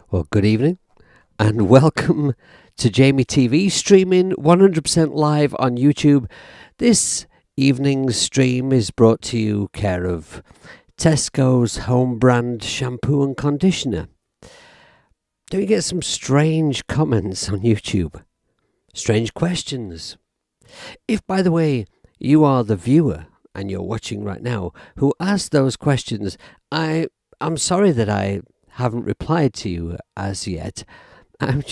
Well, good evening and welcome to Jamie TV, streaming 100% live on YouTube. This evening's stream is brought to you care of Tesco's home brand shampoo and conditioner. Do you get some strange comments on YouTube? Strange questions? If, by the way, you are the viewer and you're watching right now who asked those questions, I'm sorry that I haven't replied to you as yet. I'm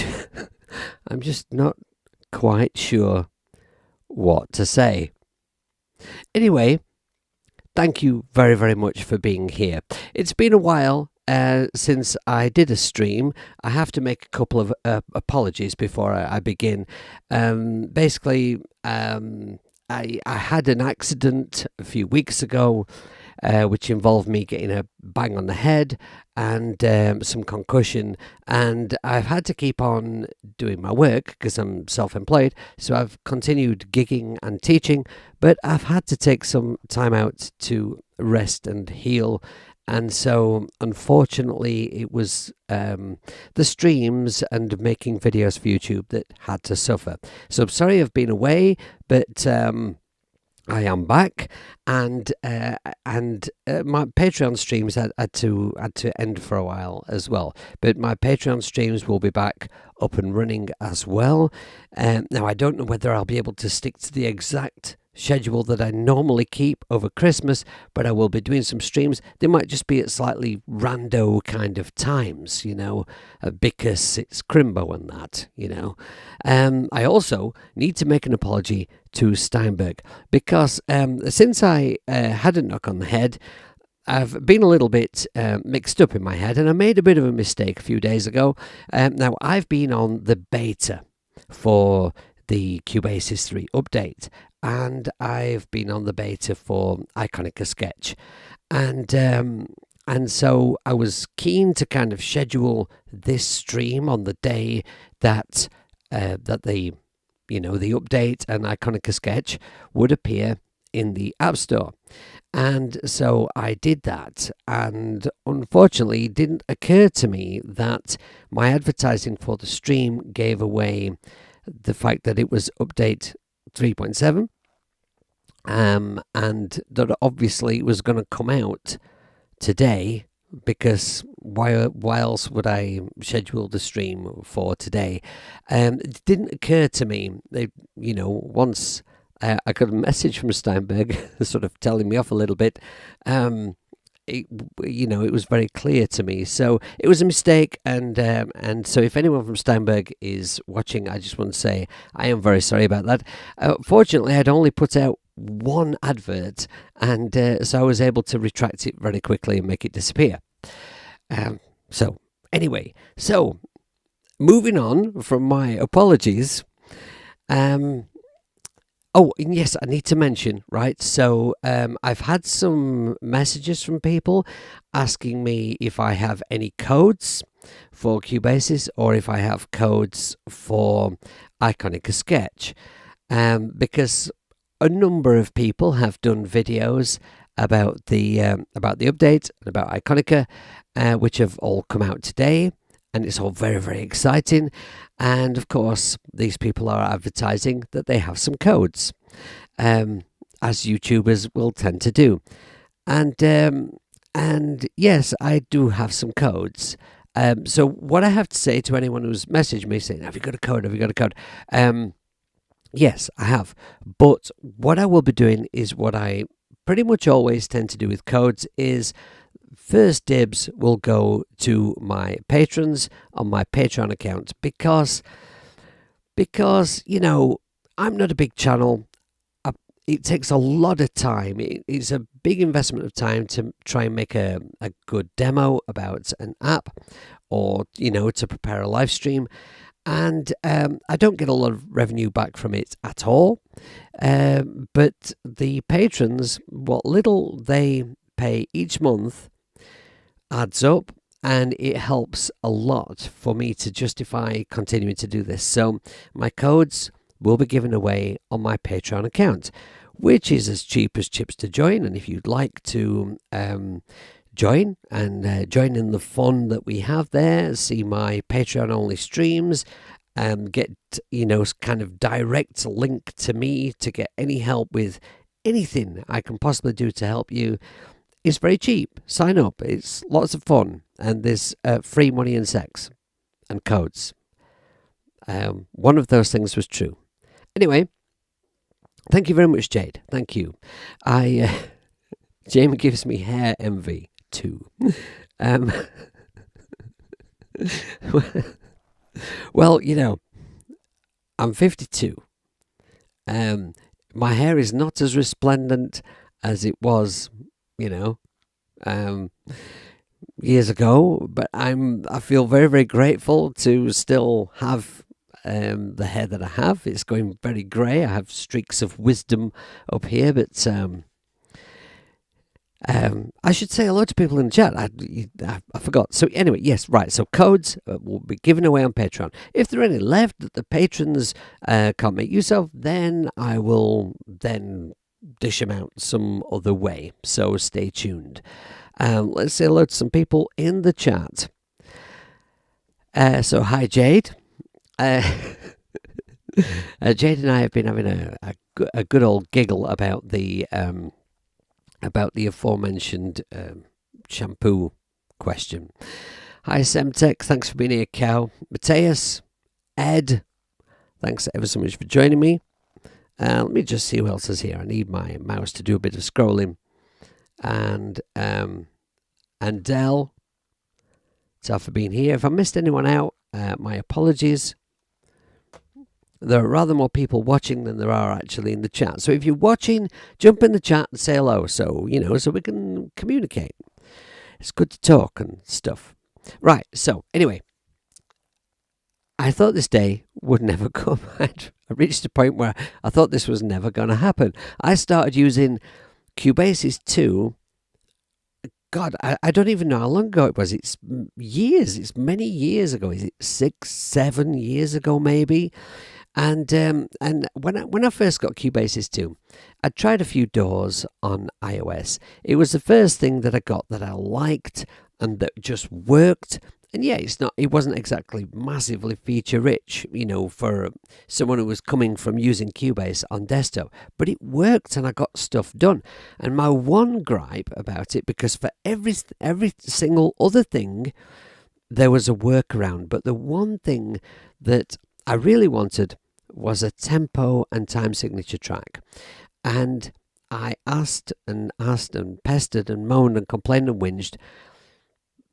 just not quite sure what to say. Anyway, thank you very, very much for being here. It's been a while since I did a stream. I have to make a couple of apologies before I begin. I had an accident a few weeks ago, which involved me getting a bang on the head and some concussion, and I've had to keep on doing my work because I'm self-employed, so I've continued gigging and teaching, but I've had to take some time out to rest and heal. And so, unfortunately, it was the streams and making videos for YouTube that had to suffer. So I'm sorry I've been away, but I am back, and my Patreon streams had to end for a while as well. But my Patreon streams will be back up and running as well. Now, I don't know whether I'll be able to stick to the exact schedule that I normally keep over Christmas, but I will be doing some streams. They might just be at slightly rando kind of times, because it's Crimbo and that, I also need to make an apology to Steinberg because since I had a knock on the head, I've been a little bit mixed up in my head, and I made a bit of a mistake a few days ago. Now, I've been on the beta for the Cubasis 3 update, and I've been on the beta for Iconica Sketch, and so I was keen to kind of schedule this stream on the day that the update and Iconica Sketch would appear in the App Store. And so I did that, and unfortunately it didn't occur to me that my advertising for the stream gave away the fact that it was update 3.7, and that obviously it was going to come out today, because why else would I schedule the stream for today? It didn't occur to me, once I got a message from Steinberg sort of telling me off a little bit, it was very clear to me. So it was a mistake, and so if anyone from Steinberg is watching, I just want to say I am very sorry about that. Fortunately, I'd only put out one advert, and so I was able to retract it very quickly and make it disappear. So anyway, moving on from my apologies. Oh, and yes, I need to mention, right? So I've had some messages from people asking me if I have any codes for Cubasis or if I have codes for Iconica Sketch, because a number of people have done videos about the update and about Iconica, which have all come out today. And it's all very, very exciting. And of course, these people are advertising that they have some codes, as YouTubers will tend to do. And yes, I do have some codes. So what I have to say to anyone who's messaged me saying, have you got a code? Have you got a code? Yes, I have. But what I will be doing is what I pretty much always tend to do with codes is first dibs will go to my patrons on my Patreon account because I'm not a big channel. It takes a lot of time. It's a big investment of time to try and make a good demo about an app, or to prepare a live stream, and I don't get a lot of revenue back from it at all. But the patrons, what little they pay each month adds up, and it helps a lot for me to justify continuing to do this. So my codes will be given away on my Patreon account, which is as cheap as chips to join. And if you'd like to join and join in the fun that we have there. See my Patreon only streams. Get kind of direct link to me to get any help with anything I can possibly do to help you. It's very cheap. Sign up. It's lots of fun, and there's free money and sex and codes. One of those things was true. Anyway, thank you very much, Jade. Thank you. Jamie gives me hair envy too. Well, I'm 52. My hair is not as resplendent as it was, years ago, but I feel very, very grateful to still have the hair that I have. It's going very grey. I have streaks of wisdom up here, but I should say hello to people in the chat. I forgot. So anyway, yes, right. So codes will be given away on Patreon. If there are any left that the patrons can't make use of, then I will then dish them out some other way. So stay tuned. Let's say hello to some people in the chat. So hi, Jade. Jade and I have been having a good old giggle about the aforementioned shampoo question. Hi, Semtech. Thanks for being here, Cow. Mateus, Ed, thanks ever so much for joining me. Let me just see who else is here. I need my mouse to do a bit of scrolling. And Del, thanks for being here. If I missed anyone out, my apologies. There are rather more people watching than there are actually in the chat. So if you're watching, jump in the chat and say hello so we can communicate. It's good to talk and stuff. Right, so anyway, I thought this day would never come. I reached a point where I thought this was never going to happen. I started using Cubasis 2. God, I don't even know how long ago it was. It's years. It's many years ago. Is it 6, 7 years ago maybe? And when I first got Cubasis 2, I tried a few DAWs on iOS. It was the first thing that I got that I liked and that just worked. And yeah, it wasn't exactly massively feature rich, for someone who was coming from using Cubase on desktop, but it worked and I got stuff done. And my one gripe about it, because for every single other thing there was a workaround, but the one thing that I really wanted was a tempo and time signature track. And I asked and pestered and moaned and complained and whinged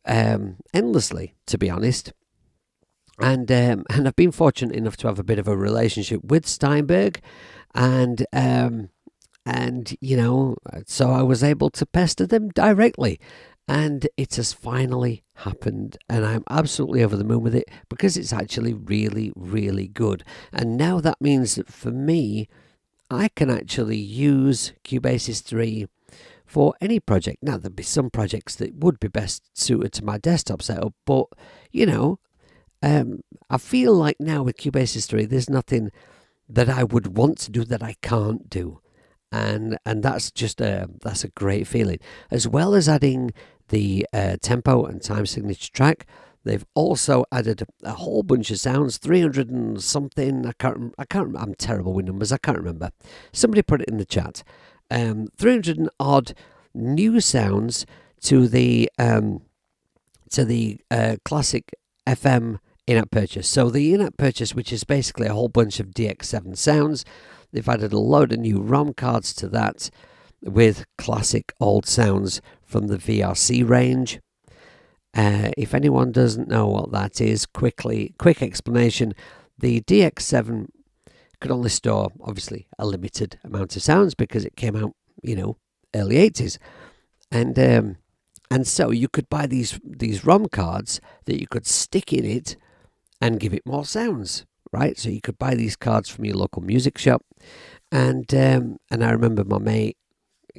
endlessly, to be honest. And I've been fortunate enough to have a bit of a relationship with Steinberg, and so I was able to pester them directly. And it has finally happened, and I'm absolutely over the moon with it because it's actually really, really good. And now that means that for me, I can actually use Cubasis 3 for any project. Now, there'll be some projects that would be best suited to my desktop setup, but, I feel like now with Cubasis 3, there's nothing that I would want to do that I can't do. And that's just that's a great feeling. As well as adding the tempo and time signature track, they've also added a whole bunch of sounds, 300 and something. I can't. I'm terrible with numbers. I can't remember. Somebody put it in the chat. 300 and odd new sounds to the classic FM in-app purchase. So the in-app purchase, which is basically a whole bunch of DX7 sounds. They've added a load of new ROM cards to that with classic old sounds from the VRC range. If anyone doesn't know what that is, quick explanation. The DX7 could only store, obviously, a limited amount of sounds because it came out, early 80s. And so you could buy these ROM cards that you could stick in it and give it more sounds. Right, so you could buy these cards from your local music shop, and I remember my mate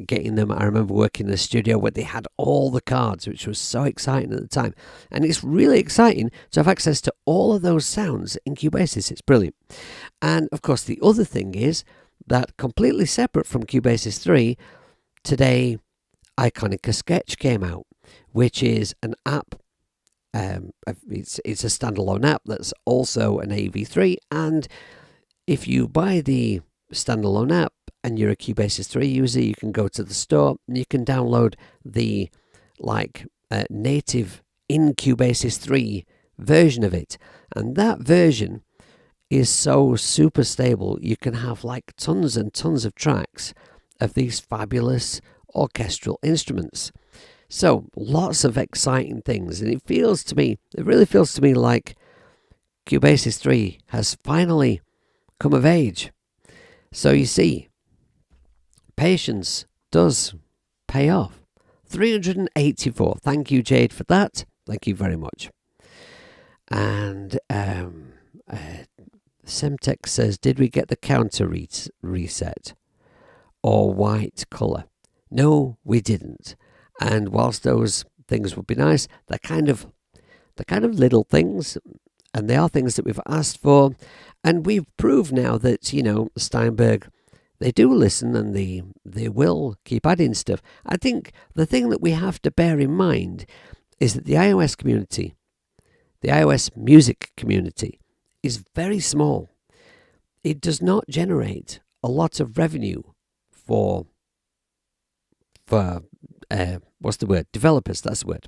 getting them. I remember working in a studio where they had all the cards, which was so exciting at the time. And it's really exciting to have access to all of those sounds in Cubasis. It's brilliant. And of course, the other thing is that completely separate from Cubasis 3, today Iconica Sketch came out, which is an app. It's a standalone app that's also an AV3, and if you buy the standalone app and you're a Cubasis 3 user, you can go to the store and you can download the native in Cubasis 3 version of it, and that version is so super stable. You can have like tons and tons of tracks of these fabulous orchestral instruments. So lots of exciting things, and it really feels to me like Cubasis 3 has finally come of age. So you see, patience does pay off. 384. Thank you, Jade, for that. Thank you very much. And Semtech says, did we get the counter reset or white colour? No, we didn't. And whilst those things would be nice, they're kind of little things, and they are things that we've asked for, and we've proved now that, Steinberg, they do listen and they will keep adding stuff. I think the thing that we have to bear in mind is that the iOS community, the iOS music community, is very small. It does not generate a lot of revenue for what's the word? Developers, that's the word.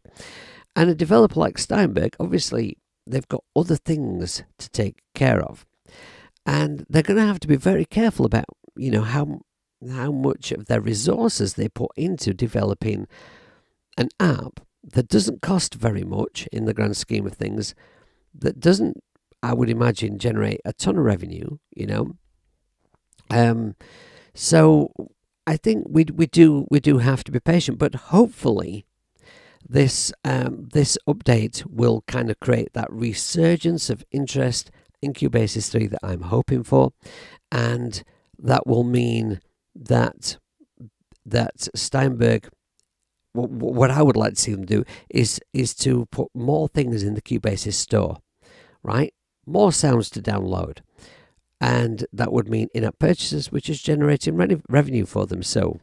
And a developer like Steinberg, obviously, they've got other things to take care of. And they're going to have to be very careful about, how much of their resources they put into developing an app that doesn't cost very much in the grand scheme of things, that doesn't, I would imagine, generate a ton of revenue, So I think we do have to be patient, but hopefully this update will kind of create that resurgence of interest in Cubasis 3 that I'm hoping for, and that will mean that Steinberg, what I would like to see them do is to put more things in the Cubasis store, right? More sounds to download. And that would mean in-app purchases, which is generating revenue for them. So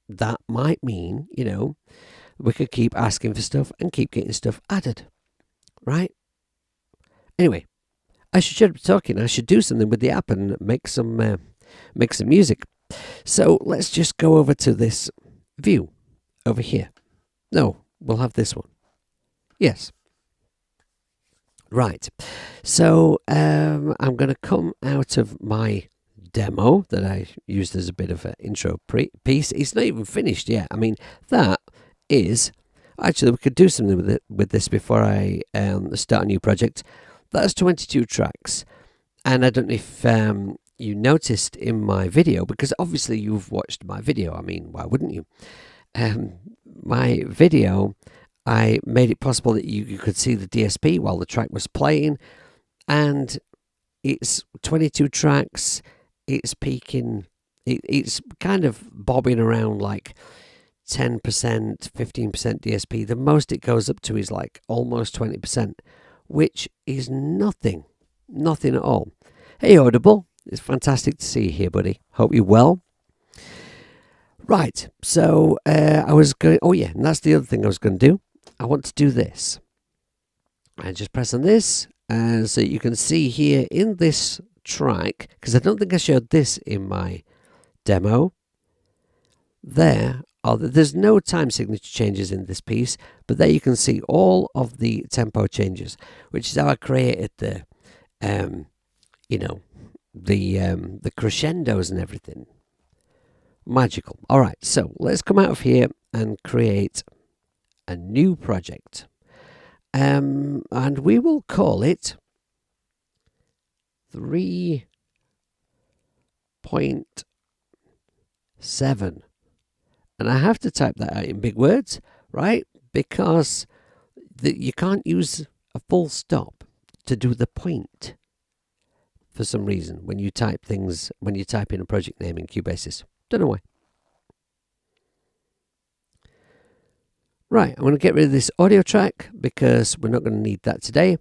that might mean, we could keep asking for stuff and keep getting stuff added, right? Anyway, I should be talking. I should do something with the app and make some music. So let's just go over to this view over here. No, we'll have this one. Yes. Right. So I'm going to come out of my demo that I used as a bit of an intro piece. It's not even finished yet. I mean, that is... Actually, we could do something with this before I start a new project. That's 22 tracks. And I don't know if you noticed in my video, because obviously you've watched my video. I mean, why wouldn't you? My video, I made it possible that you could see the DSP while the track was playing. And it's 22 tracks. It's peaking. It's kind of bobbing around like 10%, 15% DSP. The most it goes up to is like almost 20%, which is nothing at all. Hey, Audible, it's fantastic to see you here, buddy. Hope you're well. Right, so I was going, and that's the other thing I was going to do. I want to do this. I just press on this, and so you can see here in this track, because I don't think I showed this in my demo. There's no time signature changes in this piece, but there you can see all of the tempo changes, which is how I created the crescendos and everything. Magical. All right, so let's come out of here and create a new project, and we will call it 3.7. And I have to type that out in big words, right? Because you can't use a full stop to do the point for some reason when you type in a project name in Cubasis. Don't know why. Right, I'm going to get rid of this audio track because we're not going to need that today.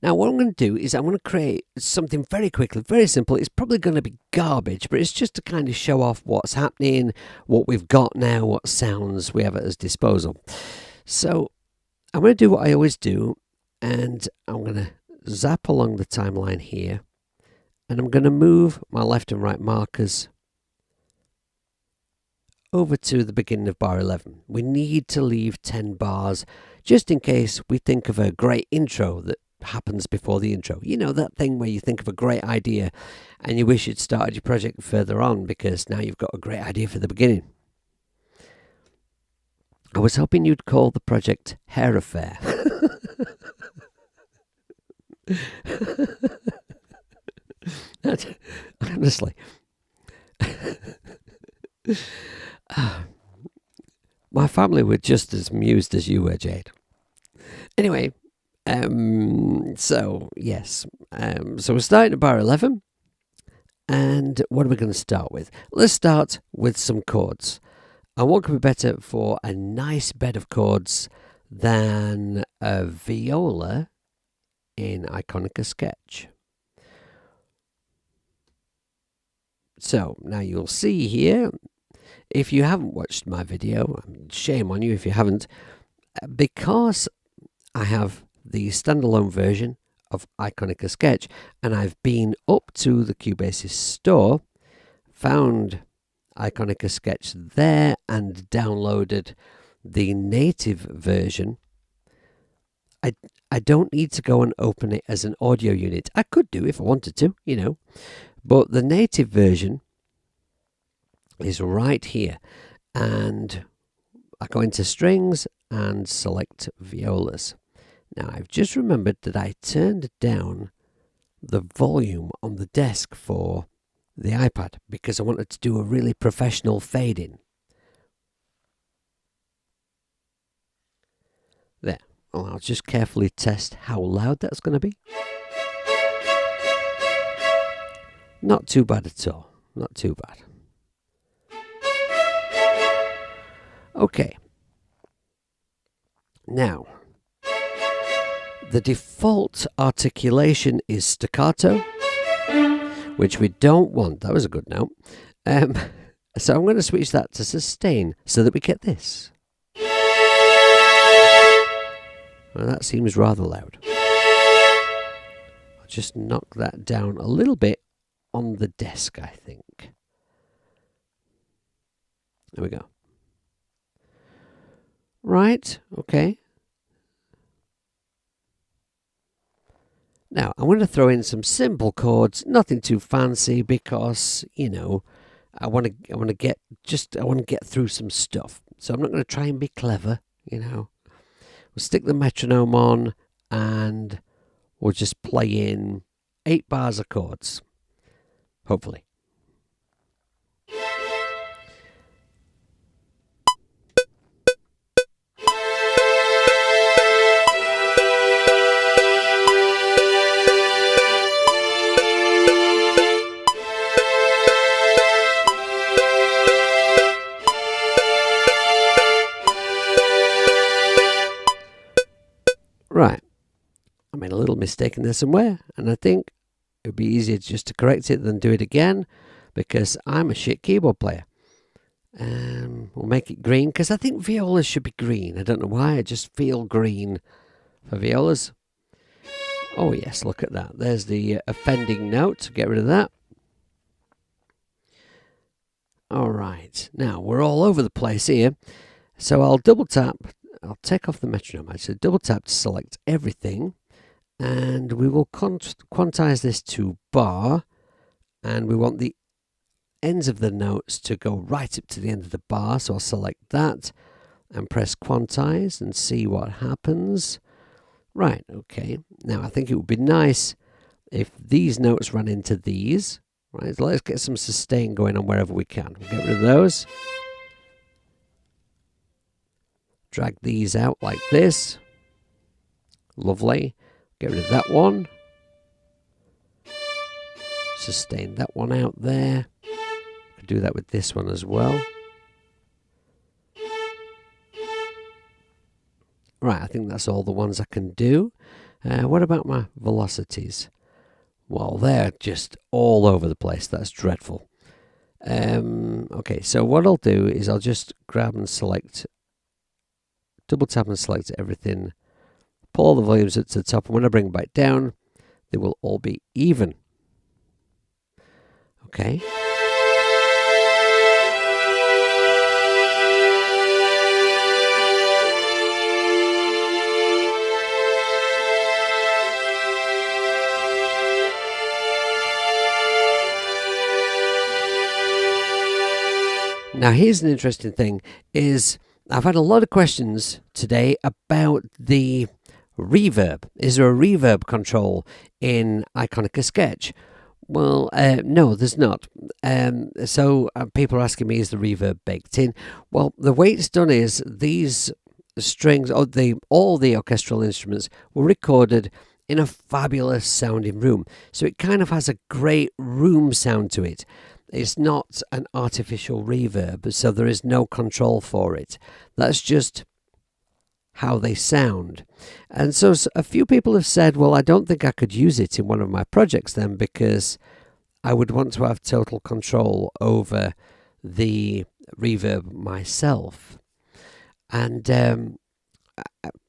Now, what I'm going to do is I'm going to create something very quickly, very simple. It's probably going to be garbage, but it's just to kind of show off what's happening, what we've got now, what sounds we have at our disposal. So I'm going to do what I always do, and I'm going to zap along the timeline here, and I'm going to move my left and right markers over to the beginning of bar 11. We need to leave 10 bars just in case we think of a great intro that happens before the intro. You know, that thing where you think of a great idea and you wish you'd started your project further on because now you've got a great idea for the beginning. I was hoping you'd call the project Hair Affair. Honestly. My family were just as amused as you were, Jade. Anyway, so yes, so we're starting at bar 11, and what are we going to start with? Let's start with some chords. And what could be better for a nice bed of chords than a viola in Iconica Sketch? So now you'll see here, if you haven't watched my video, shame on you if you haven't, because I have the standalone version of Iconica Sketch, and I've been up to the Cubasis store, found Iconica Sketch there, and downloaded the native version. I don't need to go and open it as an audio unit. I could do if I wanted to, you know, but the native version is right here, and I go into strings and select violas. Now I've just remembered that I turned down the volume on the desk for the iPad because I wanted to do a really professional fade in. There. Well, I'll just carefully test how loud that's going to be. Not too bad at all. Not too bad. Okay. Now, the default articulation is staccato, which we don't want. That was a good note. So I'm going to switch that to sustain so that we get this. Well, that seems rather loud. I'll just knock that down a little bit on the desk, I think. There we go. Right, okay. Now, I want to throw in some simple chords, nothing too fancy because, you know, I want to get through some stuff. So I'm not going to try and be clever, you know. We'll stick the metronome on and we'll just play in 8 bars of chords. Hopefully. Right, I made a little mistake in there somewhere, and I think it would be easier just to correct it than do it again, because I'm a shit keyboard player. We'll make it green, because I think violas should be green. I don't know why, I just feel green for violas. Oh yes, look at that. There's the offending note, get rid of that. Alright, now we're all over the place here, so I'll double tap. I'll take off the metronome. I said double tap to select everything, and we will quantize this to bar, and we want the ends of the notes to go right up to the end of the bar, so I'll select that and press quantize and see what happens. Right, okay. Now I think it would be nice if these notes ran into these. Right, so let's get some sustain going on wherever we can. We'll get rid of those. Drag these out like this. Lovely. Get rid of that one. Sustain that one out there. Could do that with this one as well. Right, I think that's all the ones I can do. What about my velocities? Well, they're just all over the place. That's dreadful. Okay, so what I'll do is I'll just grab and select, double tap and select everything, pull all the volumes up to the top, and when I bring it back down, they will all be even. Okay. Now here's an interesting thing, is I've had a lot of questions today about the reverb. Is there a reverb control in Iconica Sketch? Well, no, there's not. So people are asking me, is the reverb baked in? Well, the way it's done is these strings, or all the orchestral instruments were recorded in a fabulous sounding room. So it kind of has a great room sound to it. It's not an artificial reverb, so there is no control for it. That's just how they sound. And so a few people have said, well, I don't think I could use it in one of my projects then, because I would want to have total control over the reverb myself. And,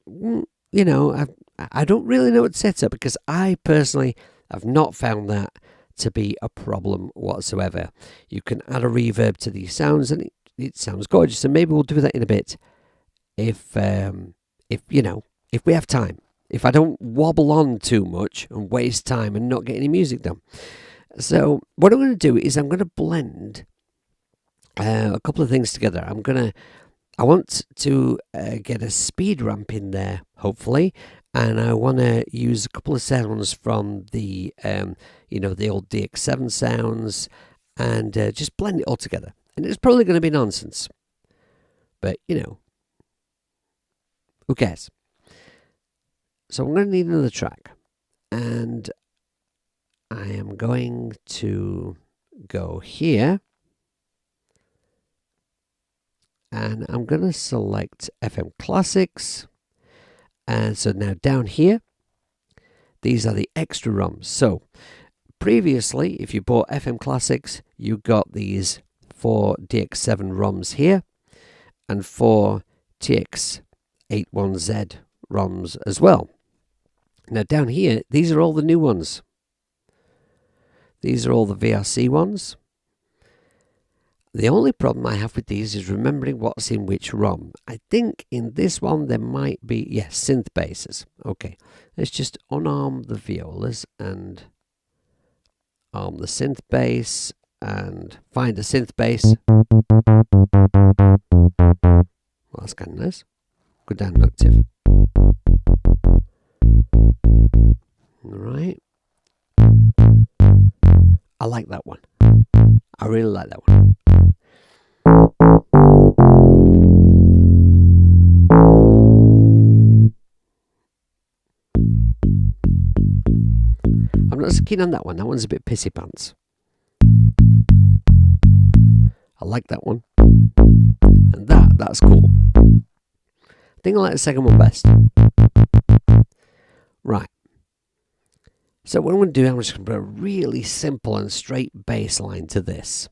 you know, I don't really know what to say to it, because I personally have not found that to be a problem whatsoever. You can add a reverb to these sounds and it sounds gorgeous, and maybe we'll do that in a bit if you know, if we have time, if I don't wobble on too much and waste time and not get any music done. So what I'm going to do is I'm going to blend a couple of things together. I want to get a speed ramp in there, hopefully, and I want to use a couple of sounds from the you know, the old DX7 sounds, and just blend it all together. And it's probably going to be nonsense, but you know, who cares? So I'm going to need another track, and I am going to go here, and I'm going to select FM Classics. And so now down here, these are the extra ROMs. So previously, if you bought FM Classics, you got these 4 DX7 ROMs here and 4 TX81Z ROMs as well. Now down here, these are all the new ones. These are all the VRC ones. The only problem I have with these is remembering what's in which ROM. I think in this one there might be, yes, synth basses. Okay, let's just unarm the violas and arm the synth bass and find a synth bass. Well, that's kind of nice. Go down an octave. Alright. I like that one. I really like that one. I'm not so keen on that one. That one's a bit pissy pants. I like that one. And that's cool. I think I like the second one best. Right. So what I'm going to do, I'm just going to put a really simple and straight bass line to this.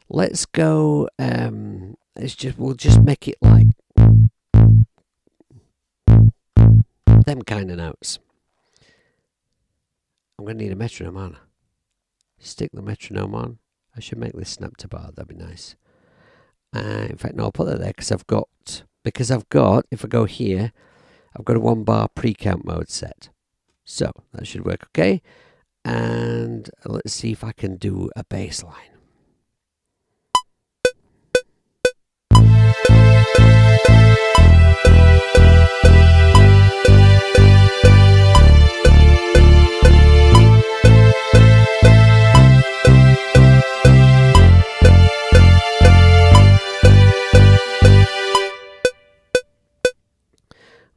Let's go, we'll just make it like them kind of notes. I'm going to need a metronome on. Stick the metronome on. I should make this snap to bar, that'd be nice. In fact, no, I'll put that there because I've got, if I go here, I've got a 1 bar pre-count mode set. So that should work okay. And let's see if I can do a bass line.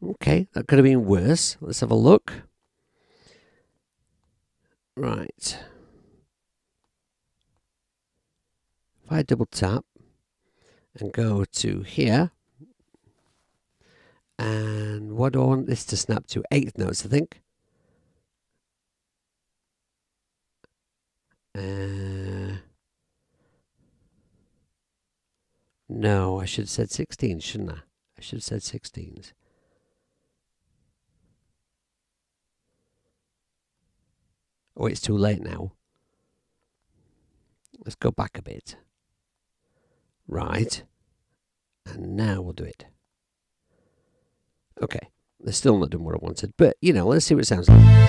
Okay, that could have been worse. Let's have a look. Right. If I double tap and go to here, and what do I want this to snap to? 8th notes, I think. No, I should have said 16, shouldn't I? I should have said 16s. Oh, it's too late now. Let's go back a bit. Right. And now we'll do it. Okay. They're still not doing what I wanted, but, let's see what it sounds like.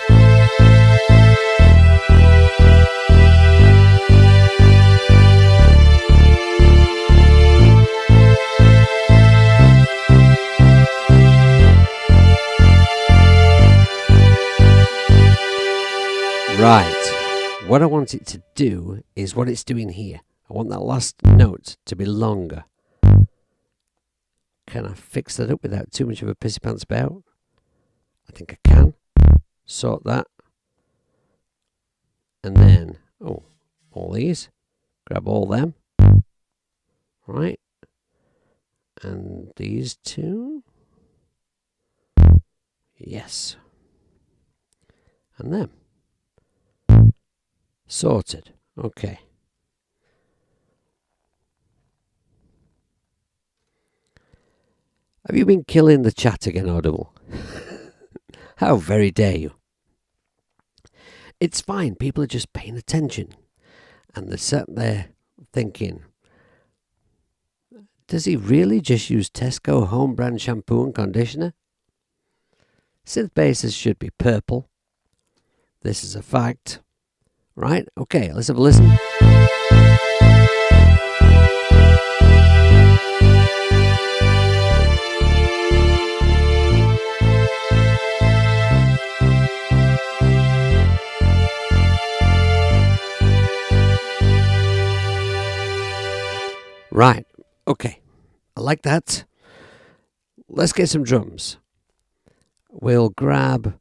Right. What I want it to do is what it's doing here. I want that last note to be longer. Can I fix that up without too much of a pissy pants about? I think I can. Sort that. And then, all these. Grab all them. Right. And these two. Yes. And them. Sorted. Okay. Have you been killing the chat again, Audible? How very dare you? It's fine. People are just paying attention. And they're sat there thinking, does he really just use Tesco home brand shampoo and conditioner? Synth basses should be purple. This is a fact. Right? Okay, let's have a listen. Right, okay. I like that. Let's get some drums. We'll grab...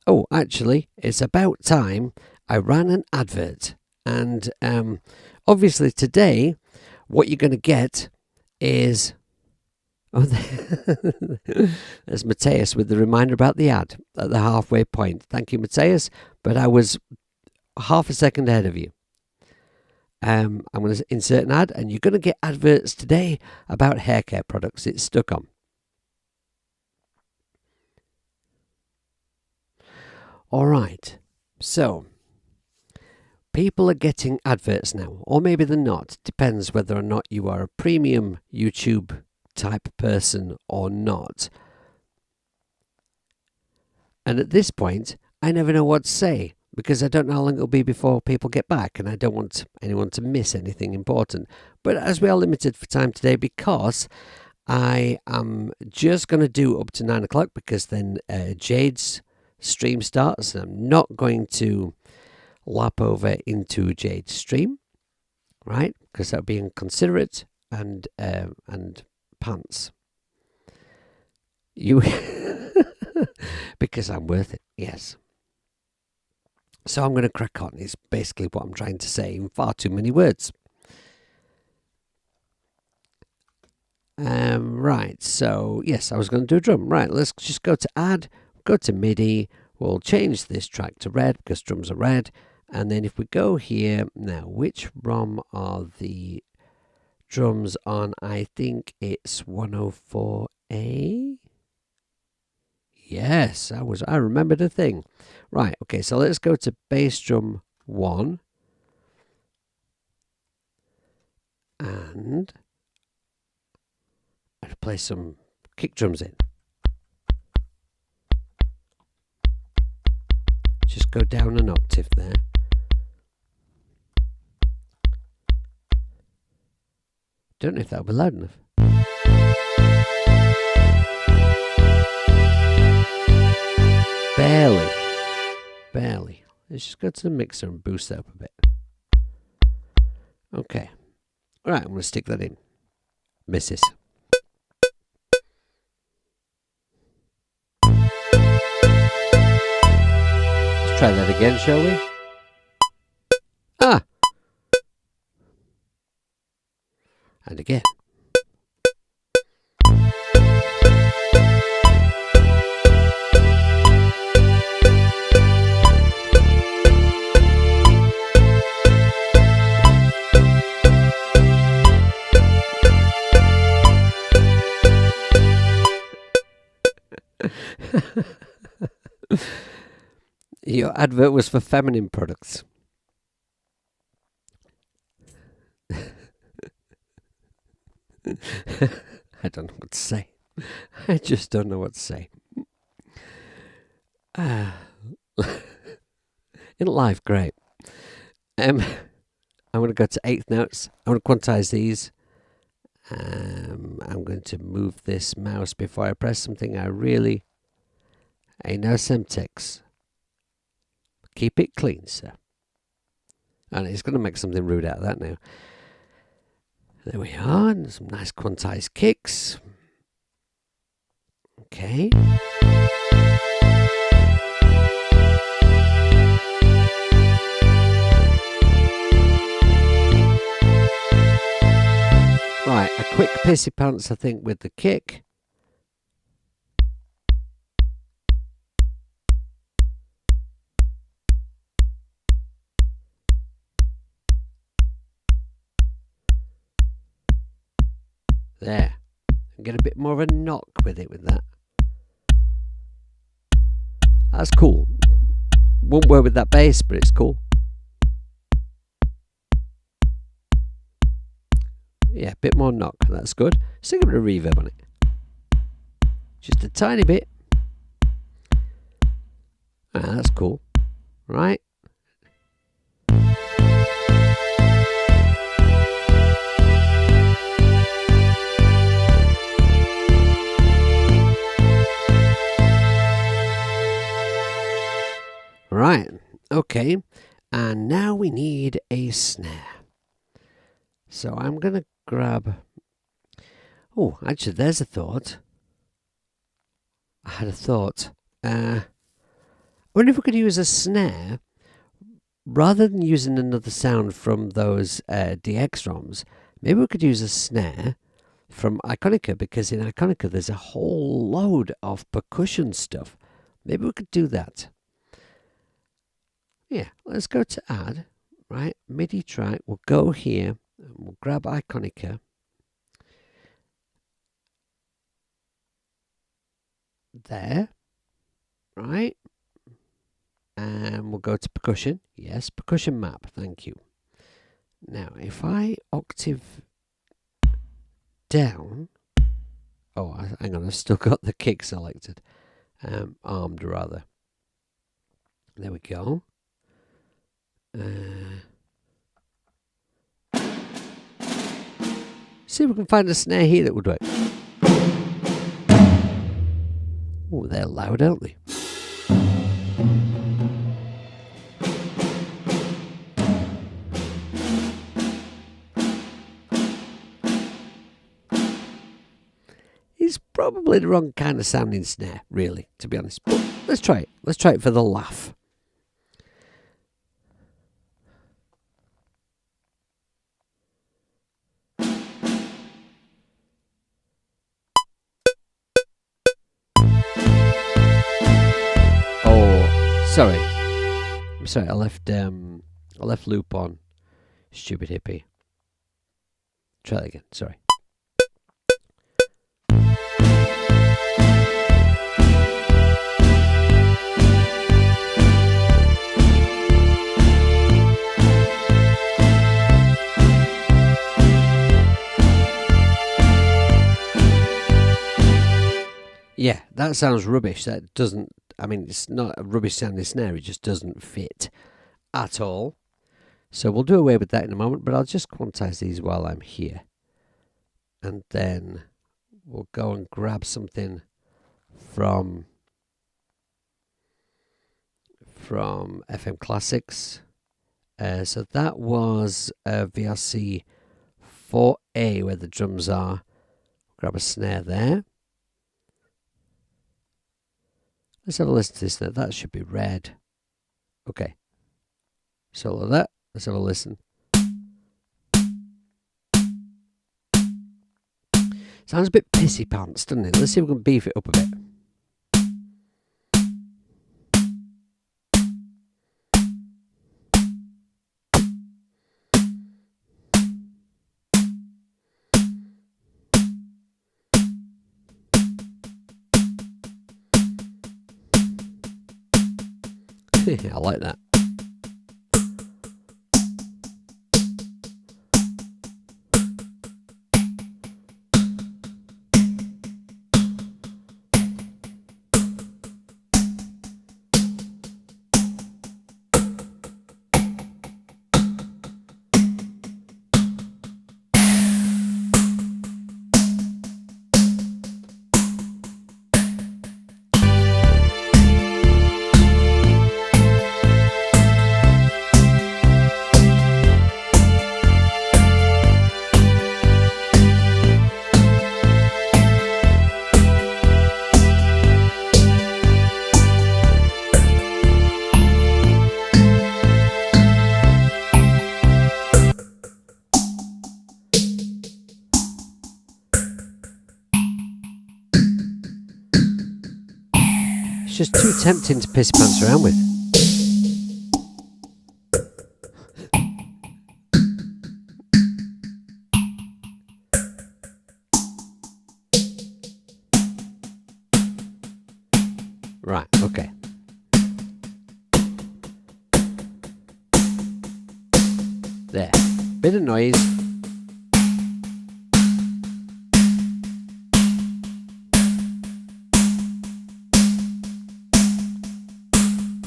Oh, actually, it's about time I ran an advert. And obviously today, what you're going to get is... Oh, there's Matthias with the reminder about the ad at the halfway point. Thank you, Matthias. But I was half a second ahead of you. I'm going to insert an ad, and you're going to get adverts today about hair care products. It's stuck on. All right. So, people are getting adverts now, or maybe they're not. Depends whether or not you are a premium YouTube type person or not. And at this point, I never know what to say, because I don't know how long it'll be before people get back, and I don't want anyone to miss anything important. But as we are limited for time today, because I am just going to do up to 9 o'clock, because then Jade's stream starts, and I'm not going to lap over into Jade's stream, right? Because that would be inconsiderate and pants. You, because I'm worth it, yes. So I'm going to crack on, is basically what I'm trying to say in far too many words. Right, so yes, I was going to do a drum. Right, let's just go to add, go to MIDI. We'll change this track to red because drums are red. And then if we go here, now which ROM are the drums on? I think it's 104A. Yes, I remember the thing. Right, okay, so let's go to bass drum 1. And I'll play some kick drums in. Just go down an octave there. Don't know if that'll be loud enough. Barely. Let's just go to the mixer and boost that up a bit. Okay. Alright, I'm going to stick that in. Misses. Let's try that again, shall we? Ah! And again. Your advert was for feminine products. I don't know what to say. I just don't know what to say. In life, great. I'm going to go to eighth notes. I'm going to quantize these. I'm going to move this mouse before I press something I know semtex. Keep it clean, sir. And it's going to make something rude out of that now. There we are. And some nice quantized kicks. Okay. Right, a quick pissy pants, I think, with the kick. There. And get a bit more of a knock with it with that. That's cool. Won't work with that bass, but it's cool. Yeah, a bit more knock. That's good. Stick a bit of reverb on it. Just a tiny bit. That's cool. Right. Right. Okay. And now we need a snare. So I'm going to grab... Oh, actually, there's a thought. I had a thought. I wonder if we could use a snare rather than using another sound from those DX ROMs. Maybe we could use a snare from Iconica, because in Iconica there's a whole load of percussion stuff. Maybe we could do that. Yeah, let's go to add. Right, MIDI track. We'll go here and we'll grab Iconica. There. Right. And we'll go to percussion. Yes, percussion map. Thank you. Now, if I octave down. Oh, hang on. I've still got the kick selected. Armed, rather. There we go. See if we can find a snare here that would work. Oh, they're loud, aren't they? It's probably the wrong kind of sounding snare, really, to be honest. But let's try it. Let's try it for the laugh. Sorry. I'm sorry, I left loop on. Stupid hippie. Try that again, sorry. Yeah, that sounds rubbish. That doesn't... I mean, it's not a rubbish sounding snare. It just doesn't fit at all. So we'll do away with that in a moment, but I'll just quantize these while I'm here. And then we'll go and grab something from FM Classics. So that was VRC 4A, where the drums are. Grab a snare there. Let's have a listen to this now. That should be red. Okay. Solo that. Let's have a listen. Sounds a bit pissy pants, doesn't it? Let's see if we can beef it up a bit. I like that. It's just too tempting to piss pants around with. Right, okay. There. Bit of noise.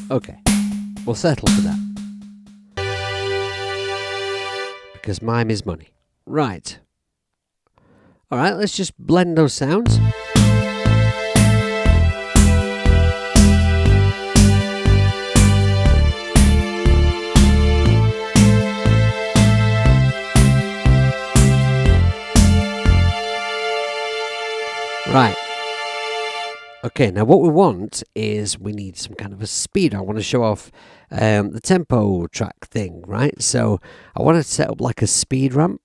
Okay, we'll settle for that. Because mime is money. Right. Alright, let's just blend those sounds. Right. Okay, now what we want is we need some kind of a speed. I want to show off the tempo track thing, right? So I want to set up like a speed ramp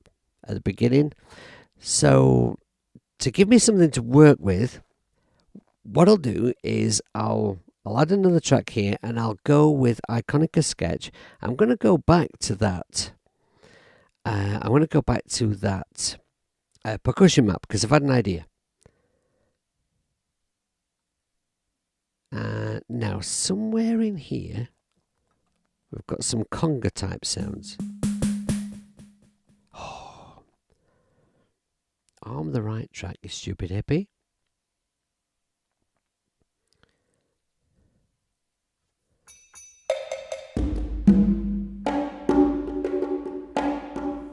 at the beginning. So to give me something to work with, what I'll do is I'll add another track here and I'll go with Iconica Sketch. I'm going to go back to that. I want to go back to that percussion map because I've had an idea. Now, somewhere in here, we've got some conga type sounds. Oh. Arm the right track, you stupid hippie.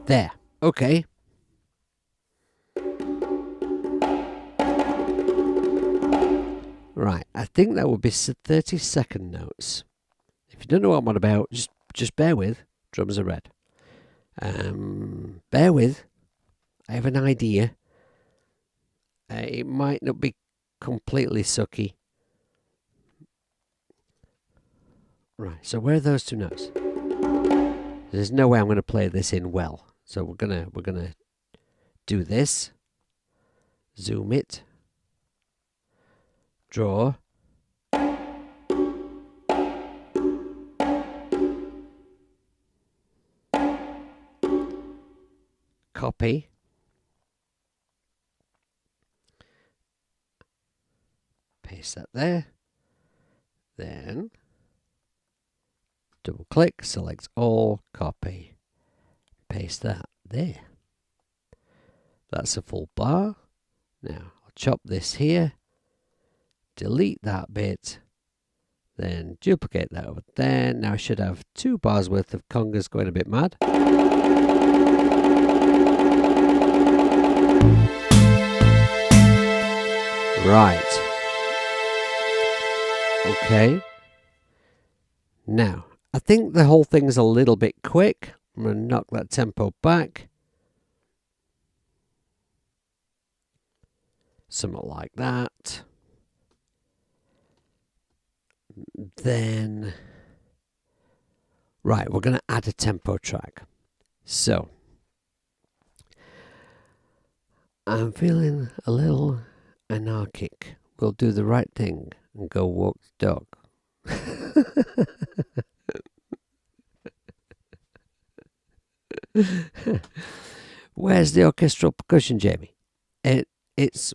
There, okay. Right, I think that would be 30-second notes. If you don't know what I'm on about, just bear with. Drums are red. Bear with. I have an idea. It might not be completely sucky. Right, so where are those two notes? There's no way I'm going to play this in well. So we're gonna do this. Zoom it. Draw. Copy. Paste that there. Then double click, select all, copy. Paste that there. That's a full bar. Now I'll chop this here. Delete that bit, then duplicate that over there. Now I should have 2 bars worth of congas going a bit mad. Right. Okay. Now, I think the whole thing's a little bit quick. I'm going to knock that tempo back. Something like that. Then, right, we're going to add a tempo track. So, I'm feeling a little anarchic. We'll do the right thing and go walk the dog. Where's the orchestral percussion, Jamie? It's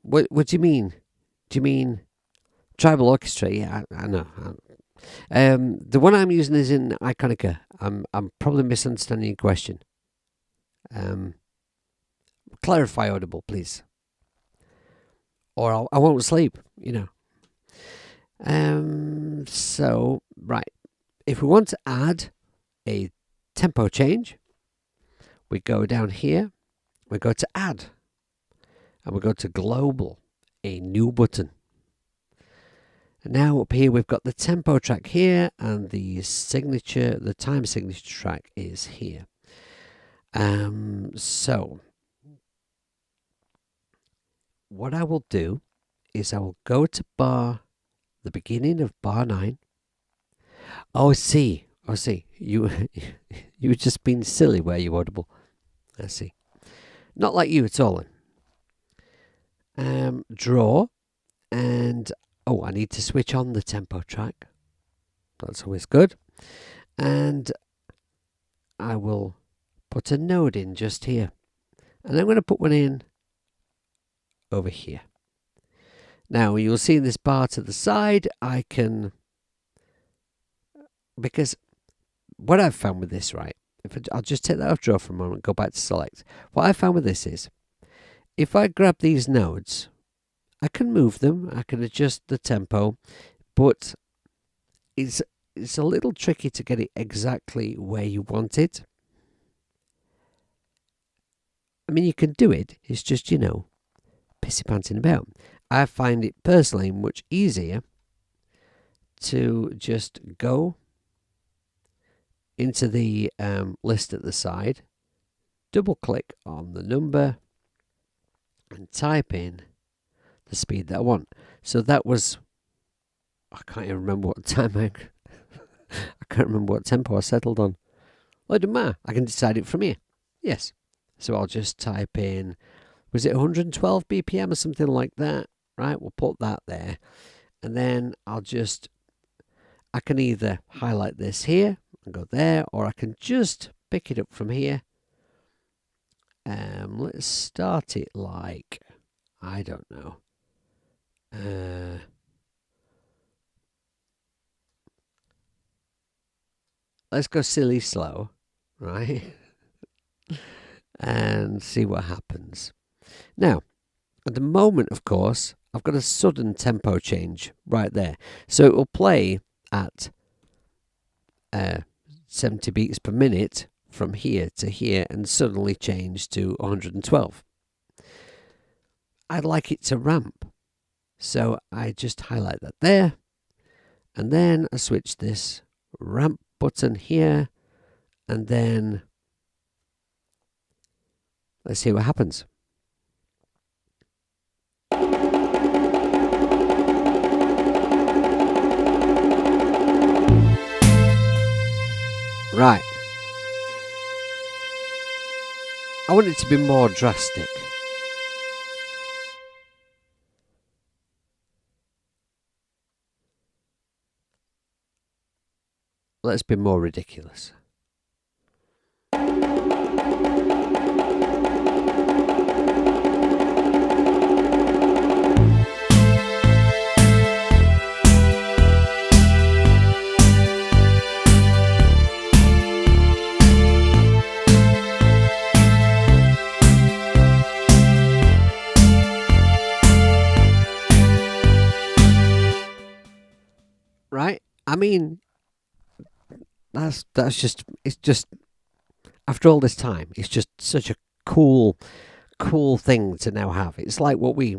what do you mean? Do you mean tribal orchestra? Yeah, I know. The one I'm using is in Iconica. I'm probably misunderstanding your question. Clarify Audible, please, or I won't sleep. So right, if we want to add a tempo change, we go down here. We go to Add, and we go to Global, a new button. And now up here we've got the tempo track here, and the time signature track is here. So what I will do is I will go to the beginning of bar 9. Oh, I see. You were just being silly, were you, Audible? I see. Not like you at all. Draw, and I need to switch on the tempo track. That's always good. And I will put a node in just here. And I'm going to put one in over here. Now you'll see in this bar to the side, I can, because what I've found with this, right, I'll just take that off draw for a moment, go back to select. What I found with this is, if I grab these nodes, I can move them, I can adjust the tempo, but it's a little tricky to get it exactly where you want it. I mean, you can do it, it's just, pissy panting about. I find it personally much easier to just go into the list at the side, double click on the number, and type in the speed that I want. So that was, I can't even remember what time I can't remember what tempo I settled on. Well, it doesn't matter, I can decide it from here. Yes. So I'll just type in, was it 112 BPM or something like that? Right, we'll put that there. And then I can either highlight this here and go there, or I can just pick it up from here. Let's start it like, I don't know. Let's go silly slow, right? And see what happens. Now, at the moment, of course, I've got a sudden tempo change right there. So it will play at 70 beats per minute from here to here and suddenly change to 112. I'd like it to ramp. So I just highlight that there. And then I switch this ramp button here. And then let's see what happens. Right. I want it to be more drastic. Let's be more ridiculous. Right? I mean, that's just, it's just, after all this time, it's just such a cool thing to now have. It's like what we,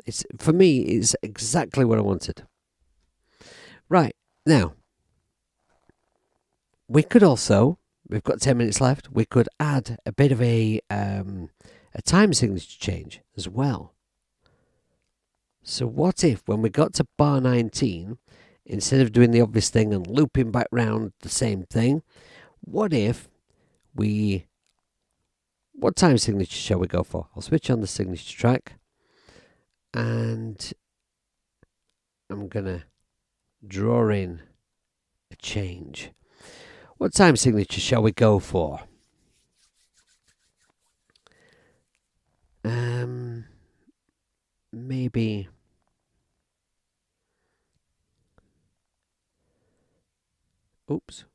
it's, for me, it's exactly what I wanted. Right, now, we could also, we've got 10 minutes left, we could add a bit of a time signature change as well. So what if, when we got to bar 19, instead of doing the obvious thing and looping back round the same thing, what if what time signature shall we go for? I'll switch on the signature track, and I'm going to draw in a change. What time signature shall we go for? Maybe Oops.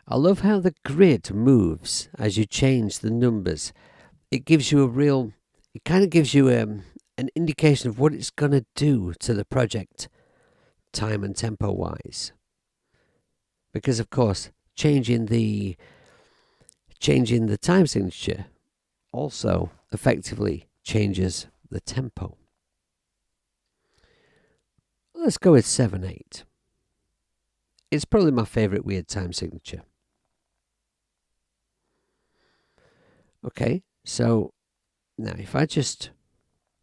I love how the grid moves as you change the numbers. It gives you it kind of gives you an indication of what it's going to do to the project, time and tempo wise. Because of course, changing the time signature also effectively changes the tempo. Let's go with 7/8. It's probably my favorite weird time signature. Okay, so now if I just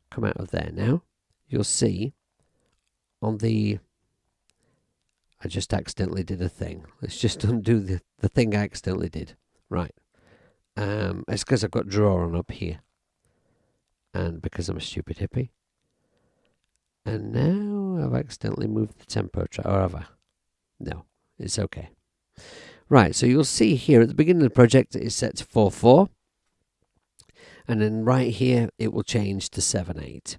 come out of there now, you'll see on the... I just accidentally did a thing. Let's just undo the thing I accidentally did. Right. It's because I've got draw on up here. And because I'm a stupid hippie. And now I've accidentally moved the tempo track. Or have I? No, it's okay. Right, so you'll see here at the beginning of the project it's set to 4/4. And then right here it will change to 7/8.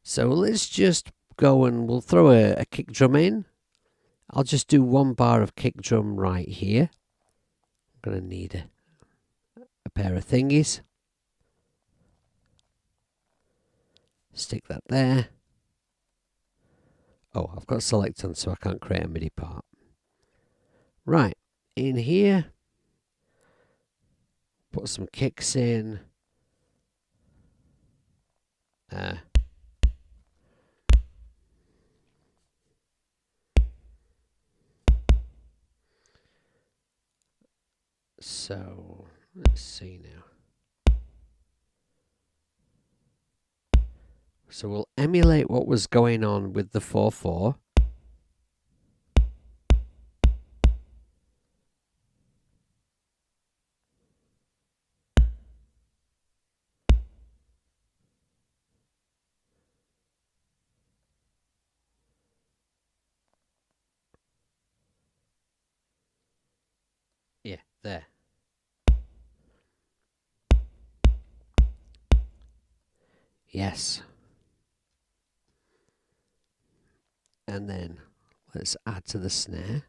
So let's just go and we'll throw a kick drum in. I'll just do one bar of kick drum right here. I'm going to need a pair of thingies. Stick that there. Oh, I've got select on, so I can't create a MIDI part. Right, in here, put some kicks in. So, let's see now. So we'll emulate what was going on with the 4/4. Yeah, there. Yes. And then let's add to the snare.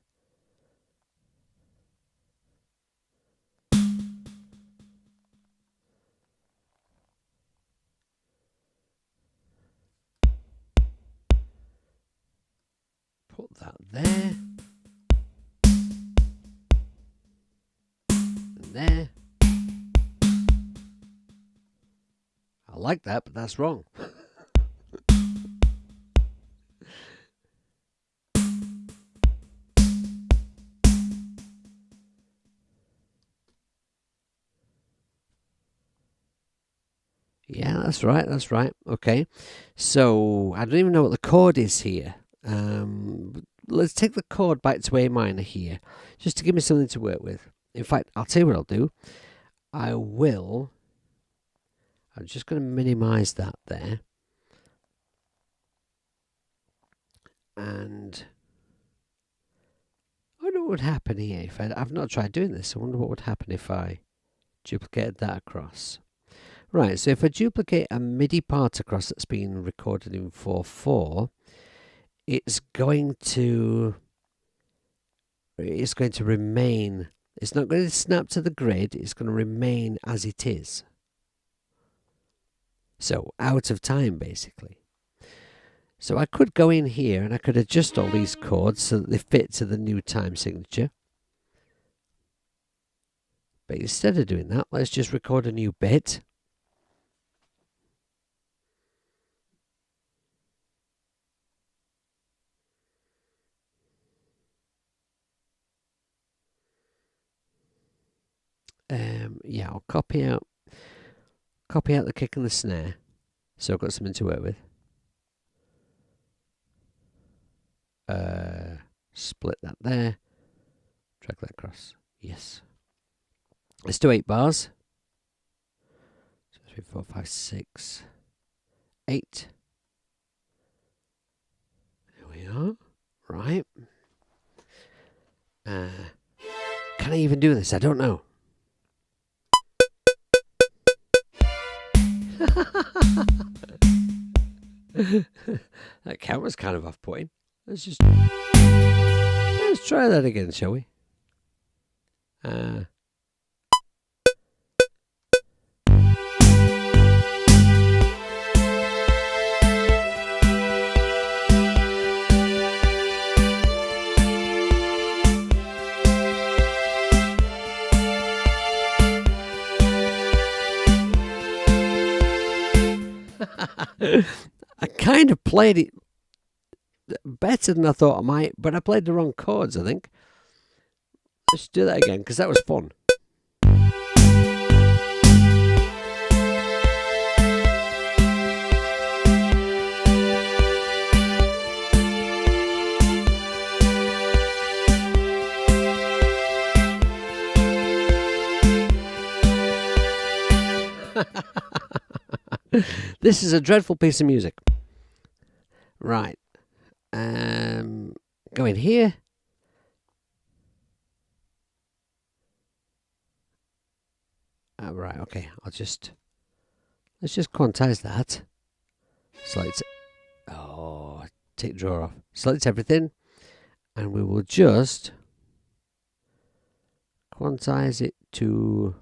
Put that there. And there. I like that, but that's wrong. Yeah, that's right, that's right. Okay, so I don't even know what the chord is here. Let's take the chord back to A minor here, just to give me something to work with. In fact, I'll tell you what I'll do. I'm just going to minimize that there. And I wonder what would happen here if I've not tried doing this. I wonder what would happen if I duplicated that across. Right, so if I duplicate a MIDI part across that's been recorded in 4/4, it's going to remain. It's not going to snap to the grid. It's going to remain as it is. So out of time, basically. So I could go in here and I could adjust all these chords so that they fit to the new time signature. But instead of doing that, let's just record a new bit. Yeah, I'll copy out the kick and the snare, so I've got something to work with. Split that there, drag that across. Yes. Let's do 8 bars. 2, 3, 4, 5, 6, 8. There we are. Right. Can I even do this? I don't know. That count was kind of off-putting. Let's try that again, shall we? I kind of played it better than I thought I might, but I played the wrong chords, I think. Let's do that again, because that was fun. This is a dreadful piece of music. Right. Go in here. Right, okay. Let's just quantize that. Select. Take drawer off. Select everything, and we will just quantize it to.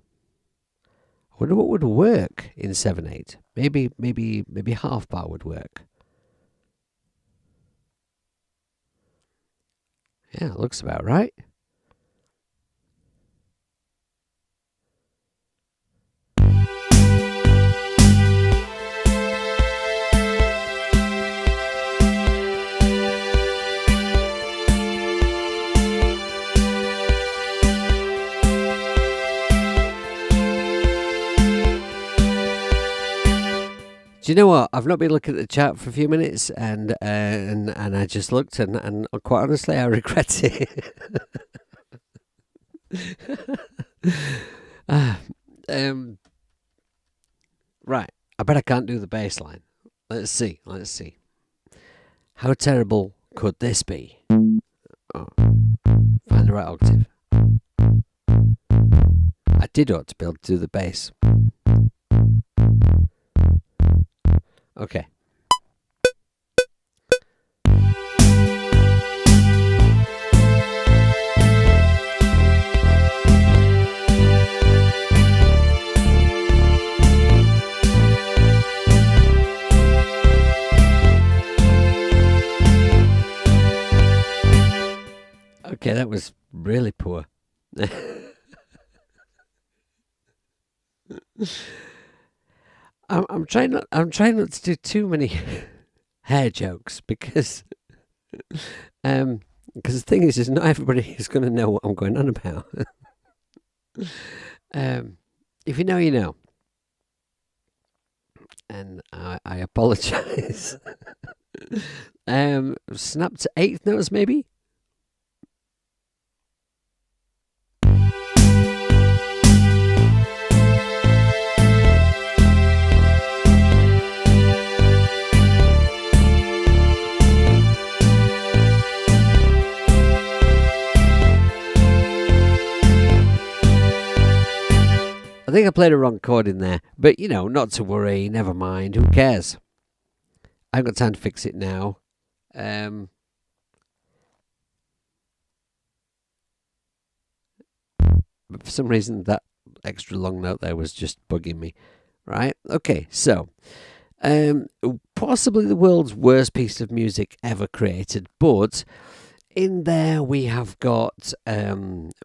I wonder what would work in 7/8. Maybe half bar would work. Yeah, looks about right. Do you know what? I've not been looking at the chat for a few minutes, and I just looked, and quite honestly, I regret it. Right. I bet I can't do the bass line. Let's see. How terrible could this be? Oh, find the right octave. I did ought to be able to do the bass. Okay. Okay, that was really poor. I'm trying not to do too many hair jokes because the thing is not everybody is going to know what I'm going on about. If you know, you know. And I apologise. Snap to 8th notes, maybe? I think I played a wrong chord in there, but not to worry, never mind, who cares? I've got time to fix it now. But for some reason, that extra long note there was just bugging me. Right? Okay, so possibly the world's worst piece of music ever created, but in there we have got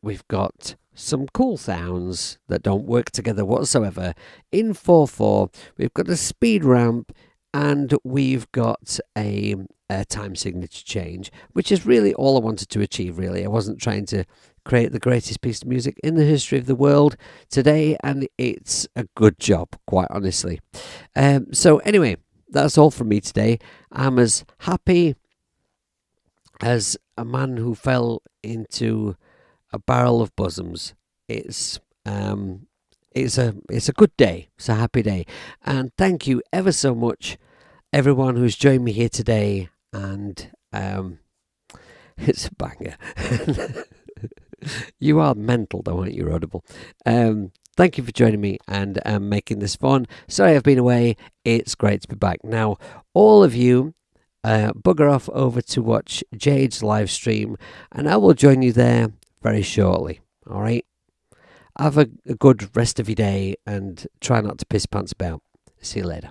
we've got some cool sounds that don't work together whatsoever. In 4/4, we've got a speed ramp, and we've got a time signature change, which is really all I wanted to achieve, really. I wasn't trying to create the greatest piece of music in the history of the world today, and it's a good job, quite honestly. So anyway, that's all from me today. I'm as happy as a man who fell into a barrel of bosoms. It's a good day. It's a happy day, and thank you ever so much, everyone who's joined me here today. And it's a banger. You are mental, though, aren't you, Audible? Thank you for joining me and making this fun. Sorry I've been away. It's great to be back. Now, all of you bugger off over to watch Jade's live stream, and I will join you there very shortly. All right? Have a good rest of your day and try not to piss pants about. See you later.